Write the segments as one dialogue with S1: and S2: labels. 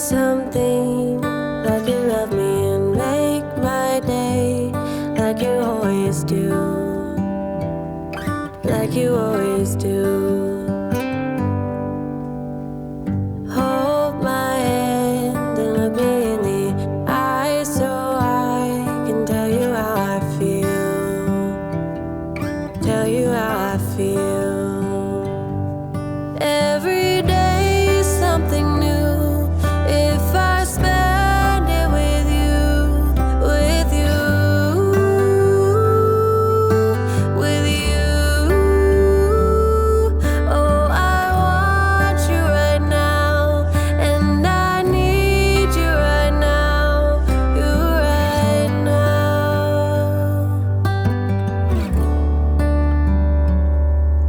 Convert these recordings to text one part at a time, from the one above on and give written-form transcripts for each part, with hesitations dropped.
S1: something like you love me and make my day, like you always do, like you always do. Hold my hand and look me in the eyes so I can tell you how I feel, tell you how I feel. Every day is something new if I spend it with you, with you, with you. Oh, I want you right now, and I need you right now, you right now.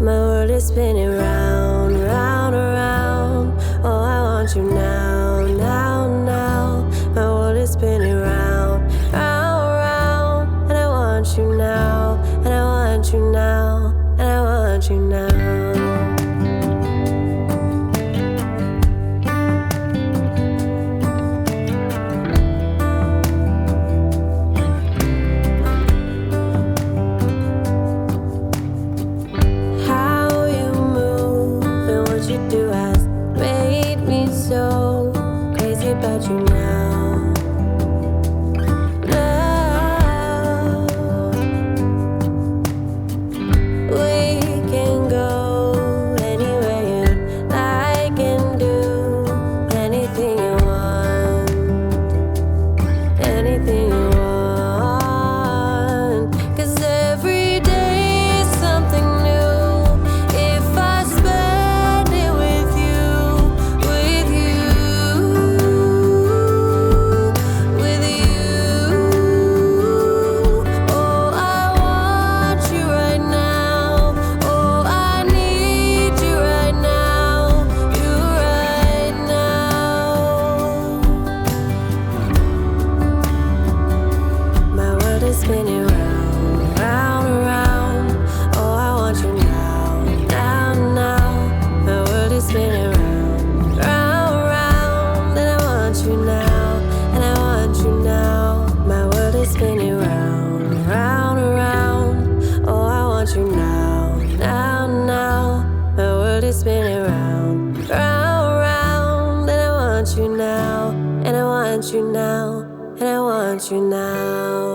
S1: My world is spinning round, round, around. Oh, I want you now, now, now. My world is spinning round, round, round. And I want you now, and I want you now, and I want you now. How you move and what you do has made me so crazy about you now. Now we can go anywhere you like and do anything you want, anything you want. 'Cause every day is something new if I spend it with you, with you, with you. Oh, I want you right now. Oh, I need you right now, you right now. My world is spinning round, round, around. Oh, I want you now, now, now. My world is spinning round, round, round. And I want you now, and I want you now. My world is spinning round, round, around. Oh, I want you now, now, now. My world is spinning round, round, round. And I want you now, and I want you now, and I want you now.